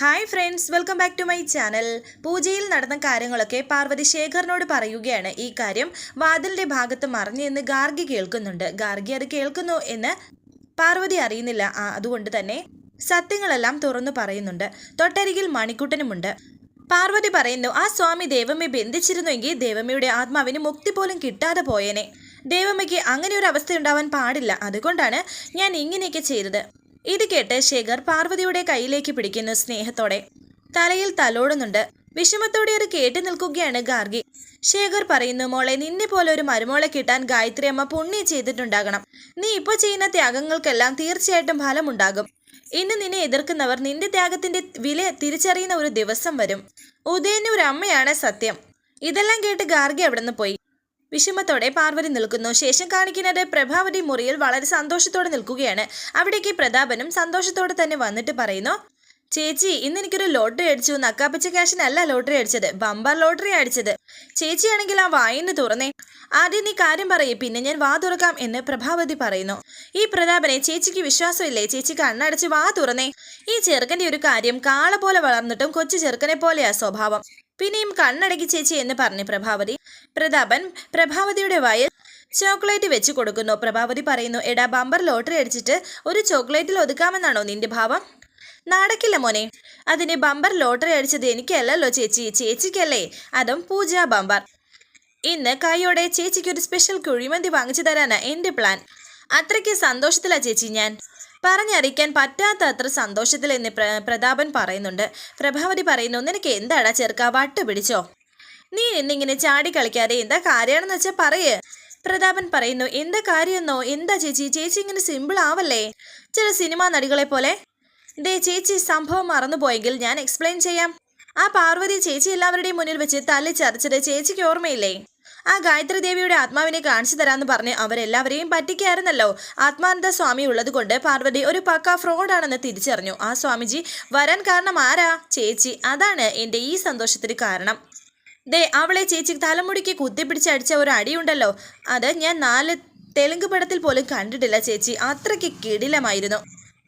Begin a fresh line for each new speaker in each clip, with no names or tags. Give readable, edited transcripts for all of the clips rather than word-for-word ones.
Hi friends, welcome back to my channel. പൂജയിൽ നടന്ന കാര്യങ്ങളൊക്കെ പാർവതി ശേഖറിനോട് പറയുകയാണ്. ഈ കാര്യം വാതിലിന്റെ ഭാഗത്ത് മറിഞ്ഞു എന്ന് ഗാർഗി കേൾക്കുന്നുണ്ട്. ഗാർഗി അത് കേൾക്കുന്നു എന്ന് പാർവതി അറിയുന്നില്ല. അതുകൊണ്ട് തന്നെ സത്യങ്ങളെല്ലാം തുറന്നു പറയുന്നുണ്ട്. തൊട്ടരികിൽ മണിക്കുട്ടനുമുണ്ട്. പാർവതി പറയുന്നു, ആ സ്വാമി ദേവമ്മയെ ബന്ധിച്ചിരുന്നുവെങ്കിൽ ദേവമ്മയുടെ ആത്മാവിന് മുക്തി പോലും കിട്ടാതെ പോയേനെ. ദേവമ്മയ്ക്ക് അങ്ങനെ ഒരു അവസ്ഥ ഉണ്ടാവാൻ പാടില്ല. അതുകൊണ്ടാണ് ഞാൻ ഇങ്ങനെയൊക്കെ ചെയ്തത്. ഇത് കേട്ട് ശേഖർ പാർവതിയുടെ കയ്യിലേക്ക് പിടിക്കുന്നു സ്നേഹത്തോടെ. തലയിൽ തലോടുന്നുണ്ട്. വിഷമത്തോടെ അത് കേട്ടു നിൽക്കുകയാണ് ഗാർഗി. ശേഖർ പറയുന്നു, മോളെ, നിന്നെ പോലെ ഒരു മരുമോളെ കിട്ടാൻ ഗായത്രി അമ്മ പുണ്യം ചെയ്തിട്ടുണ്ടാകണം. നീ ഇപ്പോൾ ചെയ്യുന്ന ത്യാഗങ്ങൾക്കെല്ലാം തീർച്ചയായിട്ടും ഫലമുണ്ടാകും. ഇന്ന് നിന്നെ എതിർക്കുന്നവർ നിന്റെ ത്യാഗത്തിന്റെ വില തിരിച്ചറിയുന്ന ഒരു ദിവസം വരും. ഉദയന്റെ അമ്മയാണ് സത്യം. ഇതെല്ലാം കേട്ട് ഗാർഗി അവിടെ നിന്ന് പോയി. വിഷമത്തോടെ പാർവതി നിൽക്കുന്നു. ശേഷം കാണിക്കുന്നത് പ്രഭാവതി മുറിയിൽ വളരെ സന്തോഷത്തോടെ നിൽക്കുകയാണ്. അവിടേക്ക് പ്രതാപനും സന്തോഷത്തോടെ തന്നെ വന്നിട്ട് പറയുന്നു, ചേച്ചി, ഇന്ന് എനിക്കൊരു ലോട്ടറി അടിച്ചു. നക്കാപ്പിച്ച ക്യാഷിനല്ല ലോട്ടറി അടിച്ചത്, ബമ്പർ ലോട്ടറി അടിച്ചത്. ചേച്ചിയാണെങ്കിൽ ആ വായിന്ന് തുറന്നേ. ആദ്യം നീ കാര്യം പറയേ, പിന്നെ ഞാൻ വാ തുറക്കാം എന്ന് പ്രഭാവതി പറയുന്നു. ഈ പ്രതാപനെ ചേച്ചിക്ക് വിശ്വാസമില്ലേ? ചേച്ചി കണ്ണടച്ച് വാ തുറന്നേ. ഈ ചെറുക്കന്റെ ഒരു കാര്യം, കാള പോലെ വളർന്നിട്ടും കൊച്ചു ചെറുക്കനെ പോലെയാ സ്വഭാവം. പിന്നെയും കണ്ണടക്കി ചേച്ചി എന്ന് പറഞ്ഞു പ്രഭാവതി. പ്രതാപൻ പ്രഭാവതിയുടെ വായിൽ ചോക്ലേറ്റ് വെച്ച് കൊടുക്കുന്നു. പ്രഭാവതി പറയുന്നു, എടാ, ബമ്പർ ലോട്ടറി അടിച്ചിട്ട് ഒരു ചോക്ലേറ്റിൽ ഒതുക്കാമെന്നാണോ നിന്റെ ഭാവം? നടക്കില്ല മോനെ. അതിന് ബമ്പർ ലോട്ടറി അടിച്ചത് എനിക്കല്ലല്ലോ ചേച്ചി, ചേച്ചിക്കല്ലേ, അതും പൂജ ബമ്പർ. ഇന്ന് കൈയോടെ ചേച്ചിക്കൊരു സ്പെഷ്യൽ കുഴിമന്തി വാങ്ങിച്ചു തരാനാ എൻ്റെ പ്ലാൻ. അത്രയ്ക്ക് സന്തോഷത്തിലാ ചേച്ചി ഞാൻ. പറഞ്ഞറിയിക്കാൻ പറ്റാത്ത അത്ര സന്തോഷത്തിലെന്ന് പ്രതാപൻ പറയുന്നുണ്ട്. പ്രഭാവതി പറയുന്നു, നിനക്ക് എന്താടാ ചെറുക്ക, വട്ട് പിടിച്ചോ? നീ എന്നിങ്ങനെ ചാടി കളിക്കാതെ എന്താ കാര്യമാണെന്ന് വെച്ചാൽ പറയ്. പ്രതാപൻ പറയുന്നു, എന്താ കാര്യമെന്നോ? എന്താ ചേച്ചി, ചേച്ചി ഇങ്ങനെ സിമ്പിൾ ആവല്ലേ, ചില സിനിമാ നടികളെ പോലെ. ദേ ചേച്ചി, സംഭവം മറന്നുപോയെങ്കിൽ ഞാൻ എക്സ്പ്ലെയിൻ ചെയ്യാം. ആ പാർവതി ചേച്ചി എല്ലാവരുടെയും മുന്നിൽ വെച്ച് തല്ലിച്ചതച്ചത് ചേച്ചിക്ക് ഓർമ്മയില്ലേ? ആ ഗായത്രി ദേവിയുടെ ആത്മാവിനെ കാണിച്ചു തരാമെന്ന് പറഞ്ഞ് അവരെല്ലാവരെയും പറ്റിക്കായിരുന്നല്ലോ. ആത്മാനന്ദ സ്വാമി ഉള്ളത് കൊണ്ട് പാർവതി ഒരു പക്ക ഫ്രോഡാണെന്ന് തിരിച്ചറിഞ്ഞു. ആ സ്വാമിജി വരാൻ കാരണം ആരാ? ചേച്ചി. അതാണ് എൻ്റെ ഈ സന്തോഷത്തിന് കാരണം. ദേ, അവളെ ചേച്ചി തലമുടിക്ക് കുത്തിപ്പിടിച്ചടിച്ച ഒരു അടിയുണ്ടല്ലോ, അത് ഞാൻ 4 തെലുങ്ക് പടത്തിൽ പോലും കണ്ടിട്ടില്ല ചേച്ചി. അത്രയ്ക്ക് കിടിലമായിരുന്നു.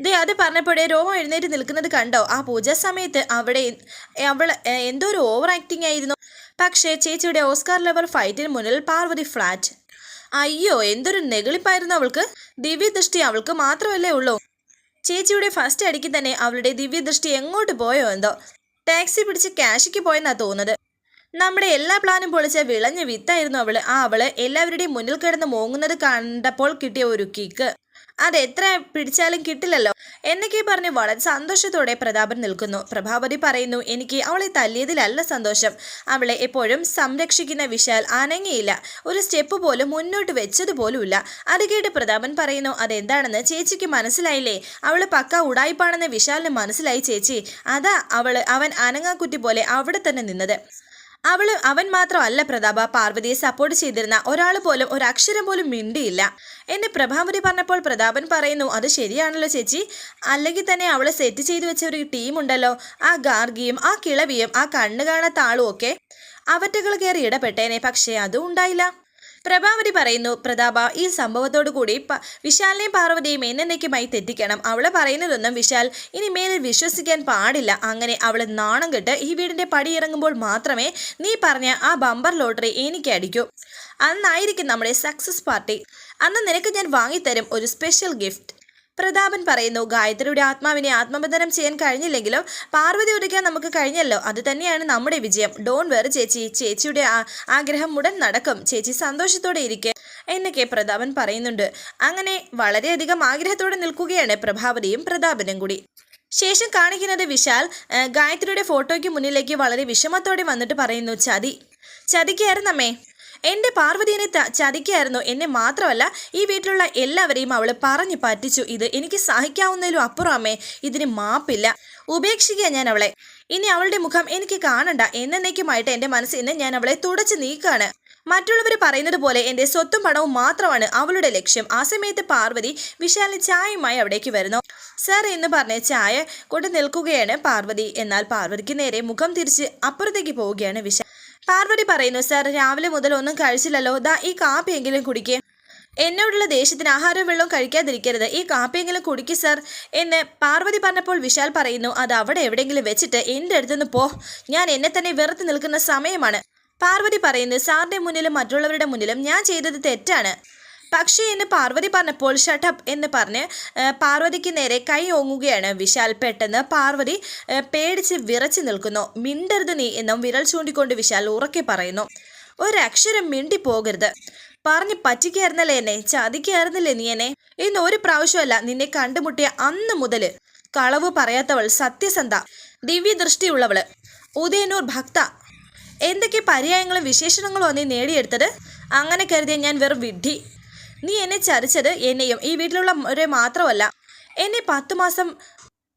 ദേ, അത് പറഞ്ഞപ്പോഴേ രോമം എഴുന്നേറ്റ് നിൽക്കുന്നത് കണ്ടോ? ആ പൂജാ സമയത്ത് അവൾ എന്തോ ഒരു ഓവർ ആക്ടിങ് ആയിരുന്നു. പക്ഷേ ചേച്ചിയുടെ ഓസ്കാർ ലെവൽ ഫൈറ്റിന് മുന്നിൽ പാർവതി ഫ്ലാറ്റ്. അയ്യോ, എന്തൊരു നെഗളിപ്പായിരുന്നു അവൾക്ക്. ദിവ്യദൃഷ്ടി അവൾക്ക് മാത്രമല്ലേ ഉള്ളൂ. ചേച്ചിയുടെ ഫസ്റ്റ് അടിക്ക് തന്നെ അവളുടെ ദിവ്യദൃഷ്ടി എങ്ങോട്ട് പോയോ എന്തോ. ടാക്സി പിടിച്ച് കാശിക്ക് പോയെന്നാ തോന്നുന്നത്. നമ്മുടെ എല്ലാ പ്ലാനും പൊളിച്ച വിളഞ്ഞ വിത്തായിരുന്നു അവള്. അവള് എല്ലാവരുടെയും മുന്നിൽ കിടന്ന് മോങ്ങുന്നത് കണ്ടപ്പോൾ കിട്ടിയ ഒരു കിക്ക് അത് എത്ര പിടിച്ചാലും കിട്ടില്ലല്ലോ എന്നൊക്കെ പറഞ്ഞ് വളരെ സന്തോഷത്തോടെ പ്രതാപൻ നിൽക്കുന്നു. പ്രഭാവതി പറയുന്നു, എനിക്ക് അവളെ തല്ലിയതിലല്ല സന്തോഷം. അവളെ എപ്പോഴും സംരക്ഷിക്കുന്ന വിശാൽ അനങ്ങിയില്ല, ഒരു സ്റ്റെപ്പ് പോലും മുന്നോട്ട് വെച്ചതുപോലുമില്ല. അത് കേട്ട് പ്രതാപൻ പറയുന്നു, അതെന്താണെന്ന് ചേച്ചിക്ക് മനസ്സിലായില്ലേ? അവള് പക്ക ഉടായിപ്പാണെന്ന് വിശാലിന് മനസ്സിലായി ചേച്ചി. അതാ അവൻ അനങ്ങാക്കുറ്റി പോലെ അവിടെ തന്നെ നിന്നത്. അവൻ മാത്രമല്ല പ്രതാപ, പാർവതിയെ സപ്പോർട്ട് ചെയ്തിരുന്ന ഒരാൾ പോലും ഒരു അക്ഷരം പോലും മിണ്ടിയില്ല എന്ന് പ്രഭാവതി പറഞ്ഞപ്പോൾ പ്രതാപൻ പറയുന്നു, അത് ശരിയാണല്ലോ ചേച്ചി. അല്ലെങ്കിൽ തന്നെ അവളെ സെറ്റ് ചെയ്തു വെച്ച ഒരു ടീമുണ്ടല്ലോ, ആ ഗാർഗിയും ആ കിളവിയും ആ കണ്ണു കാണാത്ത ആളും ഒക്കെ അവറ്റകൾ കയറി ഇടപെട്ടേനെ. പക്ഷേ അതും ഉണ്ടായില്ല. പ്രഭാവതി പറയുന്നു, പ്രതാപ, ഈ സംഭവത്തോടു കൂടി വിശാലിനെയും പാർവതിയും എന്നേക്കുമായി തെറ്റിക്കണം. അവളെ പറയുന്നതൊന്നും വിശാൽ ഇനി മേലിൽ വിശ്വസിക്കാൻ പാടില്ല. അങ്ങനെ അവൾ നാണം കെട്ട് ഈ വീടിന്റെ പടിയിറങ്ങുമ്പോൾ മാത്രമേ നീ പറഞ്ഞ ആ ബമ്പർ ലോട്ടറി എനിക്ക് അടിക്കൂ. അന്നായിരിക്കും നമ്മുടെ സക്സസ് പാർട്ടി. അന്ന് നിനക്ക് ഞാൻ വാങ്ങിത്തരും ഒരു സ്പെഷ്യൽ ഗിഫ്റ്റ്. പ്രതാപൻ പറയുന്നു, ഗായത്രിയുടെ ആത്മാവിനെ ആത്മബന്ധനം ചെയ്യാൻ കഴിഞ്ഞില്ലെങ്കിലും പാർവതി ഒതുക്കാൻ നമുക്ക് കഴിഞ്ഞല്ലോ. അത് തന്നെയാണ് നമ്മുടെ വിജയം. ഡോൺ വെറി ചേച്ചി, ചേച്ചിയുടെ ആഗ്രഹം ഉടൻ നടക്കും. ചേച്ചി സന്തോഷത്തോടെ ഇരിക്കെ എന്നൊക്കെ പ്രതാപൻ പറയുന്നുണ്ട്. അങ്ങനെ വളരെയധികം ആഗ്രഹത്തോടെ നിൽക്കുകയാണ് പ്രഭാവതിയും പ്രതാപനും കൂടി. ശേഷം കാണിക്കുന്നത് വിശാൽ ഗായത്രിയുടെ ഫോട്ടോയ്ക്ക് മുന്നിലേക്ക് വളരെ വിഷമത്തോടെ വന്നിട്ട് പറയുന്നു, ചതിക്കായിരുന്നമ്മേ, എൻ്റെ പാർവതിയെ ചതിക്കായിരുന്നു. എന്നെ മാത്രമല്ല, ഈ വീട്ടിലുള്ള എല്ലാവരെയും അവൾ പറഞ്ഞു പറ്റിച്ചു. ഇത് എനിക്ക് സഹിക്കാവുന്നതിലും അപ്പുറം അമ്മേ. ഇതിന് മാപ്പില്ല. ഉപേക്ഷിക്കുക ഞാൻ അവളെ. ഇനി അവളുടെ മുഖം എനിക്ക് കാണണ്ട. എന്നേക്കുമായിട്ട് എൻ്റെ മനസ്സിൽ നിന്ന് ഞാൻ അവളെ തുടച്ചു നീക്കാണ്. മറ്റുള്ളവർ പറയുന്നത് പോലെ എൻ്റെ സ്വത്തും പണവും മാത്രമാണ് അവളുടെ ലക്ഷ്യം. ആ സമയത്ത് പാർവതി വിശാലിന് ചായയുമായി അവിടേക്ക് വരുന്നു. സർ എന്ന് പറഞ്ഞ് ചായ കൊണ്ട് നിൽക്കുകയാണ് പാർവതി. എന്നാൽ പാർവതിക്ക് നേരെ മുഖം തിരിച്ച് അപ്പുറത്തേക്ക് പോവുകയാണ് വിശാൽ. പാർവതി പറയുന്നു, സർ, രാവിലെ മുതൽ ഒന്നും കഴിച്ചില്ലല്ലോ, ദാ ഈ കാപ്പിയെങ്കിലും കുടിക്കേ. എന്നോടുള്ള ദേഷ്യത്തിന് ആഹാരവും വെള്ളവും കഴിക്കാതിരിക്കരുത്. ഈ കാപ്പിയെങ്കിലും കുടിക്ക് സർ എന്ന് പാർവതി പറഞ്ഞപ്പോൾ വിശാൽ പറയുന്നു, അത് അവിടെ എവിടെയെങ്കിലും വെച്ചിട്ട് എൻ്റെ അടുത്തുനിന്ന് പോ. ഞാൻ എന്നെ തന്നെ വെറുത്ത് നിൽക്കുന്ന സമയമാണ്. പാർവതി പറയുന്നു, സാറിൻ്റെ മുന്നിലും മറ്റുള്ളവരുടെ മുന്നിലും ഞാൻ ചെയ്തത് തെറ്റാണ്. പക്ഷേ എന്ന് പാർവതി പറഞ്ഞപ്പോൾ ഷട്ടപ്പ് എന്ന് പറഞ്ഞ് പാർവതിക്ക് നേരെ കൈ ഓങ്ങുകയാണ് വിശാൽ. പെട്ടെന്ന് പാർവതി പേടിച്ച് വിറച്ചു നിൽക്കുന്നു. മിണ്ടരുത് നീ എന്നും വിരൽ ചൂണ്ടിക്കൊണ്ട് വിശാൽ ഉറക്കെ പറയുന്നു. ഒരക്ഷരം മിണ്ടി പോകരുത്. പറഞ്ഞ് പറ്റിക്കായിരുന്നല്ലേ എന്നെ, ചതിക്കായിരുന്നില്ലേ നീ എന്നെ. ഇന്ന് ഒരു പ്രാവശ്യമല്ല, നിന്നെ കണ്ടുമുട്ടിയ അന്ന് മുതൽ കളവ് പറയാത്തവൾ, സത്യസന്ധ, ദിവ്യദൃഷ്ടിയുള്ളവള്, ഉദയനൂർ ഭക്ത, എന്തൊക്കെ പര്യായങ്ങളും വിശേഷണങ്ങളും നീ നേടിയെടുത്തത്. അങ്ങനെ കരുതിയ ഞാൻ വെറും വിഡ്ഢി. നീ എന്നെ ചതിച്ചത് എന്നെയും ഈ വീട്ടിലുള്ളവരെ മാത്രമല്ല, എന്നെ 10 മാസം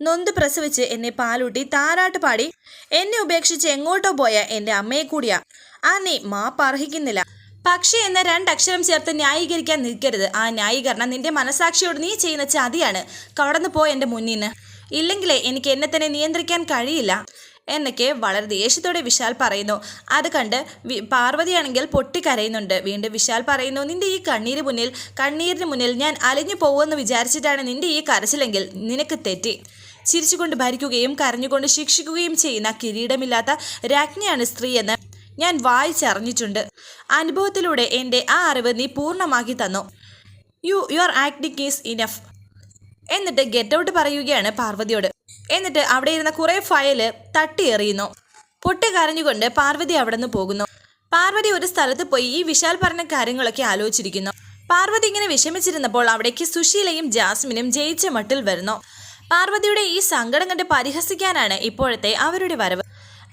നൊന്ത് പ്രസവിച്ച് എന്നെ പാലൂട്ടി താരാട്ട് പാടി എന്നെ ഉപേക്ഷിച്ച് എങ്ങോട്ടോ പോയ എൻ്റെ അമ്മയെ കൂടിയാ. ആ നീ മാപ്പർഹിക്കുന്നില്ല. പക്ഷേ എന്ന 2 അക്ഷരം ചേർത്ത് ന്യായീകരിക്കാൻ നിൽക്കരുത്. ആ ന്യായീകരണം നിന്റെ മനസാക്ഷിയോട് നീ ചെയ്യുന്ന ചതിയാണ്. കടന്നു പോ എൻ്റെ മുന്നിൽ നിന്ന്. ഇല്ലെങ്കിലേ എനിക്ക് എന്നെ തന്നെ നിയന്ത്രിക്കാൻ കഴിയില്ല എന്നൊക്കെ വളരെ ദേഷ്യത്തോടെ വിശാൽ പറയുന്നു. അത് കണ്ട് പാർവതിയാണെങ്കിൽ പൊട്ടിക്കരയുന്നുണ്ട്. വീണ്ടും വിശാൽ പറയുന്നു, നിന്റെ ഈ കണ്ണീരിന് മുന്നിൽ ഞാൻ അലിഞ്ഞു പോകുമെന്ന് വിചാരിച്ചിട്ടാണ് നിന്റെ ഈ കരച്ചിലെങ്കിൽ നിനക്ക് തെറ്റി. ചിരിച്ചുകൊണ്ട് ഭരിക്കുകയും കരഞ്ഞുകൊണ്ട് ശിക്ഷിക്കുകയും ചെയ്യുന്ന കിരീടമില്ലാത്ത രാജ്ഞിയാണ് സ്ത്രീ എന്ന് ഞാൻ വായിച്ചറിഞ്ഞിട്ടുണ്ട്. അനുഭവത്തിലൂടെ എൻ്റെ ആ അറിവ് നീ പൂർണ്ണമാക്കി തന്നു. യുവർ ആക്ടിങ് ഈസ് ഇനഫ് എന്നിട്ട് ഗെറ്റ് ഔട്ട് പറയുകയാണ് പാർവതിയോട്. എന്നിട്ട് അവിടെ ഇരുന്ന കുറേ ഫയല് തട്ടിയെറിയുന്നു. പൊട്ടി കരഞ്ഞുകൊണ്ട് പാർവതി അവിടെ നിന്ന് പോകുന്നു. പാർവതി ഒരു സ്ഥലത്ത് പോയി ഈ വിശാൽ പറഞ്ഞ കാര്യങ്ങളൊക്കെ ആലോചിച്ചിരിക്കുന്നു. പാർവതി ഇങ്ങനെ വിഷമിച്ചിരുന്നപ്പോൾ അവിടേക്ക് സുശീലയും ജാസ്മിനും ജയിച്ച മട്ടിൽ വരുന്നു. പാർവതിയുടെ ഈ സങ്കടം കണ്ട് പരിഹസിക്കാനാണ് ഇപ്പോഴത്തെ അവരുടെ വരവ്.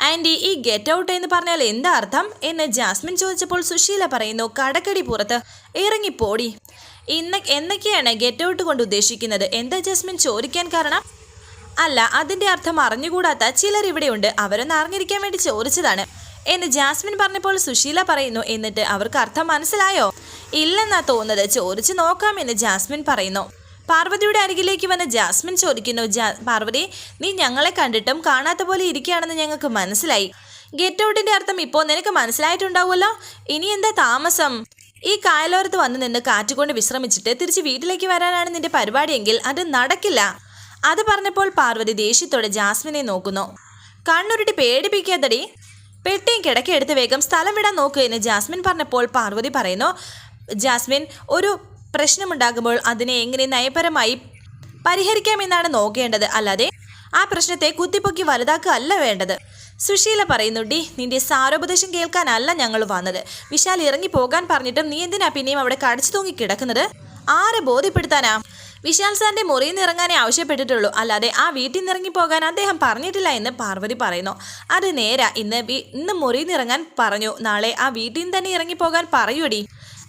ആൻറ്റി, ഈ ഗെറ്റ് ഔട്ട് എന്ന് പറഞ്ഞാൽ എന്താ അർത്ഥം എന്ന് ജാസ്മിൻ ചോദിച്ചപ്പോൾ സുശീല പറയുന്നു, കടക്കടി പുറത്ത് ഇറങ്ങിപ്പോടി. എന്നൊക്കെയാണ് ഗെറ്റ് ഔട്ട് കൊണ്ട് ഉദ്ദേശിക്കുന്നത്? എന്താ ജാസ്മിൻ ചോദിക്കാൻ കാരണം? അല്ല, അതിൻ്റെ അർത്ഥം അറിഞ്ഞുകൂടാത്ത ചിലർ ഇവിടെയുണ്ട്, അവരൊന്ന് അറിഞ്ഞിരിക്കാൻ വേണ്ടി ചോദിച്ചതാണ് എന്ന് ജാസ്മിൻ പറഞ്ഞപ്പോൾ സുശീല പറയുന്നു, എന്നിട്ട് അവർക്ക് അർത്ഥം മനസ്സിലായോ? ഇല്ലെന്നാ തോന്നുന്നത്, ചോദിച്ചു നോക്കാമെന്ന് ജാസ്മിൻ പറയുന്നു. പാർവതിയുടെ അരികിലേക്ക് വന്ന് ജാസ്മിൻ ചോദിക്കുന്നു, പാർവതി, നീ ഞങ്ങളെ കണ്ടിട്ടും കാണാത്ത പോലെ ഇരിക്കുകയാണെന്ന് ഞങ്ങൾക്ക് മനസ്സിലായി. ഗെറ്റ് ഔട്ടിൻ്റെ അർത്ഥം ഇപ്പോൾ നിനക്ക് മനസ്സിലായിട്ടുണ്ടാവുമല്ലോ. ഇനി എന്താ താമസം? ഈ കായലോരത്ത് വന്ന് നിന്ന് കാറ്റുകൊണ്ട് വിശ്രമിച്ചിട്ട് തിരിച്ച് വീട്ടിലേക്ക് വരാനാണ് നിന്റെ പരിപാടിയെങ്കിൽ അത് നടക്കില്ല. അത് പറഞ്ഞപ്പോൾ പാർവതി ദേഷ്യത്തോടെ ജാസ്മിനെ നോക്കുന്നു. കണ്ണുരുട്ടി പേടിപ്പിക്കാത്തടി, പെട്ടിയും കിടക്കെടുത്ത് വേഗം സ്ഥലം വിടാൻ നോക്ക് എന്ന് ജാസ്മിൻ പറഞ്ഞപ്പോൾ പാർവതി പറയുന്നു, ജാസ്മിൻ, ഒരു പ്രശ്നമുണ്ടാകുമ്പോൾ അതിനെ എങ്ങനെ നയപരമായി പരിഹരിക്കാമെന്നാണ് നോക്കേണ്ടത്, അല്ലാതെ ആ പ്രശ്നത്തെ കുത്തിപ്പൊക്കി വലുതാക്കുകയല്ല വേണ്ടത്. സുശീല പറയുന്നു, ഡി, നിന്റെ സാരോപദേശം കേൾക്കാനല്ല ഞങ്ങൾ വന്നത്. വിശാൽ ഇറങ്ങി പോകാൻ പറഞ്ഞിട്ടും നീ എന്തിനാ പിന്നെയും അവിടെ കടിച്ചു തൂങ്ങി കിടക്കുന്നത്? ആരെ ബോധ്യപ്പെടുത്താനാ? വിശാൽ സാറിന്റെ മുറിയിൽ നിന്ന് ഇറങ്ങാനേ ആവശ്യപ്പെട്ടിട്ടുള്ളൂ, അല്ലാതെ ആ വീട്ടിൽ നിന്ന് ഇറങ്ങി പോകാൻ അദ്ദേഹം പറഞ്ഞിട്ടില്ല എന്ന് പാർവതി പറയുന്നു. അത് നേരാ, ഇന്ന് മുറിയിൽ നിന്ന് ഇറങ്ങാൻ പറഞ്ഞു, നാളെ ആ വീട്ടിൽ നിന്ന് തന്നെ ഇറങ്ങിപ്പോകാൻ പറയൂടി.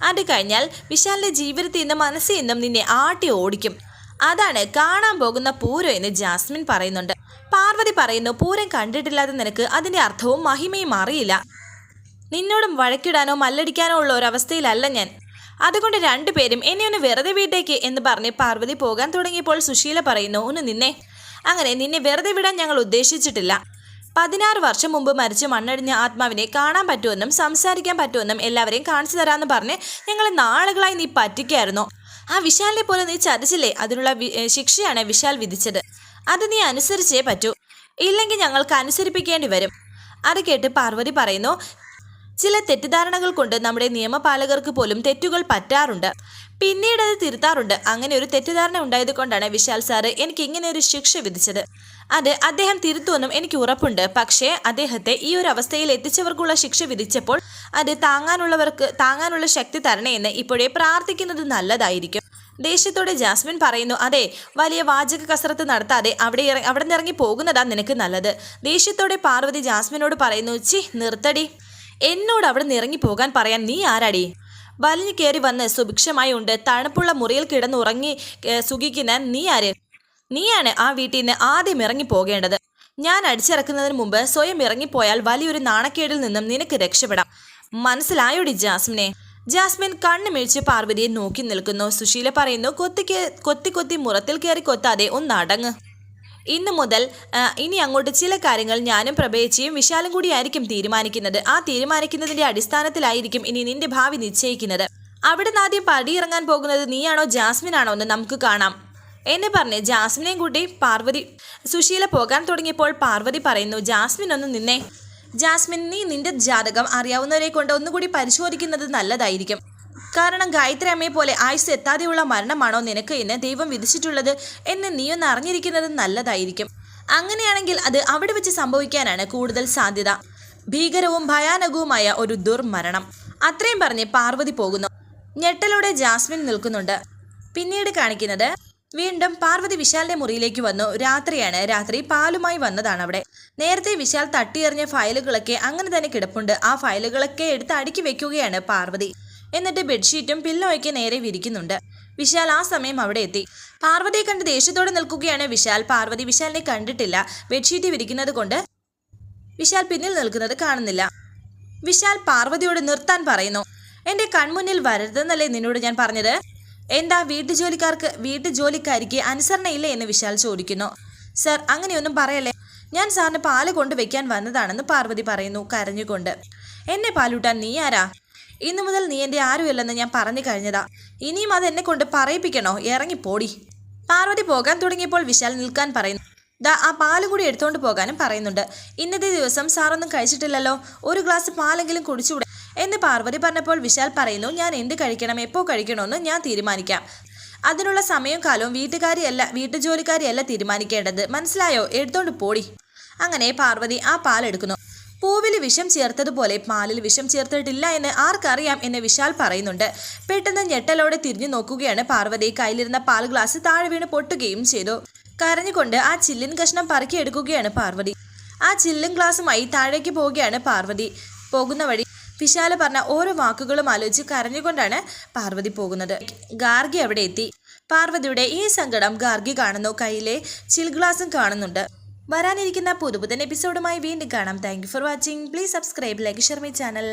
അത് കഴിഞ്ഞാൽ വിശാലിന്റെ ജീവിതത്തിൽ നിന്ന് മനസ്സിൽ നിന്നും നിന്നെ ആട്ടി ഓടിക്കും. അതാണ് കാണാൻ പോകുന്ന പൂരം എന്ന് ജാസ്മിൻ പറയുന്നുണ്ട്. പാർവതി പറയുന്നു, പൂരം കണ്ടിട്ടില്ലാതെ നിനക്ക് അതിന്റെ അർത്ഥവും മഹിമയും അറിയില്ല. നിന്നോടും വഴക്കിടാനോ മല്ലടിക്കാനോ ഉള്ള ഒരവസ്ഥയിലല്ല ഞാൻ. അതുകൊണ്ട് 2 പേരും എന്നെ ഒന്ന് വെറുതെ വീട്ടേക്ക് എന്ന് പറഞ്ഞ് പാർവതി പോകാൻ തുടങ്ങിയപ്പോൾ സുശീല പറയുന്നു, ഒന്ന് നിന്നെ. അങ്ങനെ നിന്നെ വെറുതെ വിടാൻ ഞങ്ങൾ ഉദ്ദേശിച്ചിട്ടില്ല. 16 വർഷം മുമ്പ് മരിച്ച് മണ്ണടിഞ്ഞ ആത്മാവിനെ കാണാൻ പറ്റുമെന്നും സംസാരിക്കാൻ പറ്റുമെന്നും എല്ലാവരെയും കാണിച്ചു തരാമെന്ന് പറഞ്ഞ് ഞങ്ങൾ നാളുകളായി നീ പറ്റിക്കായിരുന്നു. ആ വിശാലിനെ പോലെ നീ ചതിച്ചില്ലേ, അതിനുള്ള ശിക്ഷയാണ് വിശാൽ വിധിച്ചത്. അത് നീ അനുസരിച്ചേ പറ്റൂ, ഇല്ലെങ്കിൽ ഞങ്ങൾക്ക് അനുസരിപ്പിക്കേണ്ടി വരും. അത് കേട്ട് പാർവതി പറയുന്നു, ചില തെറ്റിദ്ധാരണകൾ കൊണ്ട് നമ്മുടെ നിയമപാലകർക്ക് പോലും തെറ്റുകൾ പറ്റാറുണ്ട്, പിന്നീട് അത് തിരുത്താറുണ്ട്. അങ്ങനെ ഒരു തെറ്റിദ്ധാരണ ഉണ്ടായത് കൊണ്ടാണ് വിശാൽ സാറ് എനിക്ക് ഇങ്ങനെ ഒരു ശിക്ഷ വിധിച്ചത്. അത് അദ്ദേഹം തിരുത്തുമെന്നും എനിക്ക് ഉറപ്പുണ്ട്. പക്ഷേ അദ്ദേഹത്തെ ഈ ഒരു അവസ്ഥയിൽ എത്തിച്ചവർക്കുള്ള ശിക്ഷ വിധിച്ചപ്പോൾ അത് താങ്ങാനുള്ള ശക്തി തരണേയെന്ന് ഇപ്പോഴേ പ്രാർത്ഥിക്കുന്നത് നല്ലതായിരിക്കും. ദേഷ്യത്തോടെ ജാസ്മിൻ പറയുന്നു, അതെ, വലിയ വാചക കസരത്ത് നടത്താതെ അവിടെ നിന്ന് ഇറങ്ങി പോകുന്നതാ നിനക്ക് നല്ലത്. ദേഷ്യത്തോടെ പാർവതി ജാസ്മിനോട് പറയുന്നു, ചി നിർത്തടി, എന്നോട് അവിടെ നിന്ന് ഇറങ്ങി പോകാൻ പറയാൻ നീ ആരാടി? വലിഞ്ഞു കയറി വന്ന് സുഭിക്ഷമായി ഉണ്ട് തണുപ്പുള്ള മുറിയിൽ കിടന്നുറങ്ങി സുഖിക്കുന്ന നീ ആര്? നീയാണ് ആ വീട്ടിൽ നിന്ന് ആദ്യം ഇറങ്ങി പോകേണ്ടത്. ഞാൻ അടിച്ചിറക്കുന്നതിന് മുമ്പ് സ്വയം ഇറങ്ങിപ്പോയാൽ വലിയൊരു നാണക്കേടിൽ നിന്നും നിനക്ക് രക്ഷപ്പെടാം. മനസ്സിലായോടി ജാസ്മിനെ? ജാസ്മിൻ കണ്ണു മിഴിച്ച് പാർവതിയെ നോക്കി നിൽക്കുന്നു. സുശീല പറയുന്നു, കൊത്തി മുറത്തിൽ കയറി കൊത്താതെ ഒന്നടങ്ങ്. ഇന്നു മുതൽ ഇനി അങ്ങോട്ട് ചില കാര്യങ്ങൾ ഞാനും പ്രഭേച്ചിയും വിശാലും കൂടി ആയിരിക്കും തീരുമാനിക്കുന്നത്. ആ തീരുമാനിക്കുന്നതിന്റെ അടിസ്ഥാനത്തിലായിരിക്കും ഇനി നിന്റെ ഭാവി നിശ്ചയിക്കുന്നത്. അവിടെ നിന്ന് ആദ്യം പടിയിറങ്ങാൻ പോകുന്നത് നീയാണോ ജാസ്മിനാണോ എന്ന് നമുക്ക് കാണാം എന്നെ പറഞ്ഞ് ജാസ്മിനെയും കൂട്ടി പാർവതി സുശീല പോകാൻ തുടങ്ങിയപ്പോൾ പാർവതി പറയുന്നു, ജാസ്മിൻ ഒന്ന് നിന്നേ. ജാസ്മിൻ, നീ നിന്റെ ജാതകം അറിയാവുന്നവരെ കൊണ്ട് ഒന്നുകൂടി പരിശോധിക്കുന്നത് നല്ലതായിരിക്കും. കാരണം ഗായത്രി അമ്മയെ പോലെ ആയുസ് എത്താതെയുള്ള മരണമാണോ നിനക്ക് എന്ന് ദൈവം വിധിച്ചിട്ടുള്ളത് എന്ന് നീയൊന്ന് അറിഞ്ഞിരിക്കുന്നത് നല്ലതായിരിക്കും. അങ്ങനെയാണെങ്കിൽ അത് അവിടെ വെച്ച് സംഭവിക്കാനാണ് കൂടുതൽ സാധ്യത. ഭീകരവും ഭയാനകവുമായ ഒരു ദുർമരണം. അത്രയും പറഞ്ഞ് പാർവതി പോകുന്നു. ഞെട്ടലോടെ ജാസ്മിൻ നിൽക്കുന്നുണ്ട്. പിന്നീട് കാണിക്കുന്നത് വീണ്ടും പാർവതി വിശാലിന്റെ മുറിയിലേക്ക് വന്നു. രാത്രിയാണ്. രാത്രി പാലുമായി വന്നതാണ് അവിടെ. നേരത്തെ വിശാൽ തട്ടിയെറിഞ്ഞ ഫയലുകളൊക്കെ അങ്ങനെ തന്നെ കിടപ്പുണ്ട്. ആ ഫയലുകളൊക്കെ എടുത്ത് അടുക്കി വെക്കുകയാണ് പാർവതി. എന്നിട്ട് ബെഡ്ഷീറ്റും പില്ലോയ്ക്ക് നേരെ വിരിക്കുന്നുണ്ട്. വിശാൽ ആ സമയം അവിടെ എത്തി. പാർവതിയെ കണ്ട് ദേഷ്യത്തോടെ നിൽക്കുകയാണ് വിശാൽ. പാർവതി വിശാലിനെ കണ്ടിട്ടില്ല. ബെഡ്ഷീറ്റ് വിരിക്കുന്നത് കൊണ്ട് വിശാൽ പിന്നിൽ നിൽക്കുന്നത് കാണുന്നില്ല. വിശാൽ പാർവതിയോട് നിർത്താൻ പറയുന്നു. എന്റെ കൺമുന്നിൽ വരരുതെന്നല്ലേ നിന്നോട് ഞാൻ പറഞ്ഞത്? എന്താ വീട്ടുജോലിക്കാരിക്ക് അനുസരണയില്ലേ എന്ന് വിശാൽ ചോദിക്കുന്നു. സർ, അങ്ങനെയൊന്നും പറയല്ലേ. ഞാൻ സാറിന് പാല് കൊണ്ടുവയ്ക്കാൻ വന്നതാണെന്ന് പാർവതി പറയുന്നു കരഞ്ഞുകൊണ്ട്. എന്നെ പാലൂട്ടാൻ നീ ആരാ? ഇന്നു മുതൽ നീ എൻ്റെ ആരുമല്ലെന്ന് ഞാൻ പറഞ്ഞു കഴിഞ്ഞതാ. ഇനിയും അത് എന്നെ കൊണ്ട് പറയിപ്പിക്കണോ? ഇറങ്ങിപ്പോടി. പാർവതി പോകാൻ തുടങ്ങിയപ്പോൾ വിശാൽ നിൽക്കാൻ പറയുന്നു. ദാ ആ പാല് കൂടി എടുത്തോണ്ട് പോകാനും പറയുന്നുണ്ട്. ഇന്നത്തെ ദിവസം സാറൊന്നും കഴിച്ചിട്ടില്ലല്ലോ, ഒരു ഗ്ലാസ് പാലെങ്കിലും കുടിച്ചുകൂടെ എന്ന് പാർവതി പറഞ്ഞപ്പോൾ വിശാൽ പറയുന്നു, ഞാൻ എന്ത് കഴിക്കണം, എപ്പോൾ കഴിക്കണമെന്ന് ഞാൻ തീരുമാനിക്കാം. അതിനുള്ള സമയവും കാലവും വീട്ടുജോലിക്കാരിയല്ല തീരുമാനിക്കേണ്ടത്, മനസ്സിലായോ? എടുത്തോണ്ട് പോടി. അങ്ങനെ പാർവതി ആ പാലെടുക്കുന്നു. പൂവിൽ വിഷം ചേർത്തതുപോലെ പാലിൽ വിഷം ചേർത്തിട്ടില്ല എന്ന് ആർക്കറിയാം എന്ന് വിശാൽ പറയുന്നുണ്ട്. പെട്ടെന്ന് ഞെട്ടലോടെ തിരിഞ്ഞു നോക്കുകയാണ് പാർവതി. കയ്യിലിരുന്ന പാൽ ഗ്ലാസ് താഴെ വീണ് പൊട്ടുകയും ചെയ്തു. കരഞ്ഞുകൊണ്ട് ആ ചില്ലിൻ കഷ്ണം പറക്കിയെടുക്കുകയാണ് പാർവതി. ആ ചില്ലും ഗ്ലാസുമായി താഴേക്ക് പോവുകയാണ് പാർവതി. പോകുന്ന വഴി വിശാല് പറഞ്ഞ ഓരോ വാക്കുകളും ആലോചിച്ച് കരഞ്ഞുകൊണ്ടാണ് പാർവതി പോകുന്നത്. ഗാർഗി അവിടെ എത്തി. പാർവതിയുടെ ഈ സങ്കടം ഗാർഗി കാണുന്നു. കയ്യിലെ ചിൽ ഗ്ലാസും കാണുന്നുണ്ട്. വരാനിരിക്കുന്ന പുതുപുത്തൻ എപ്പിസോഡുമായി വീണ്ടും കാണാം. Thank you for watching. Please subscribe, like, share my channel.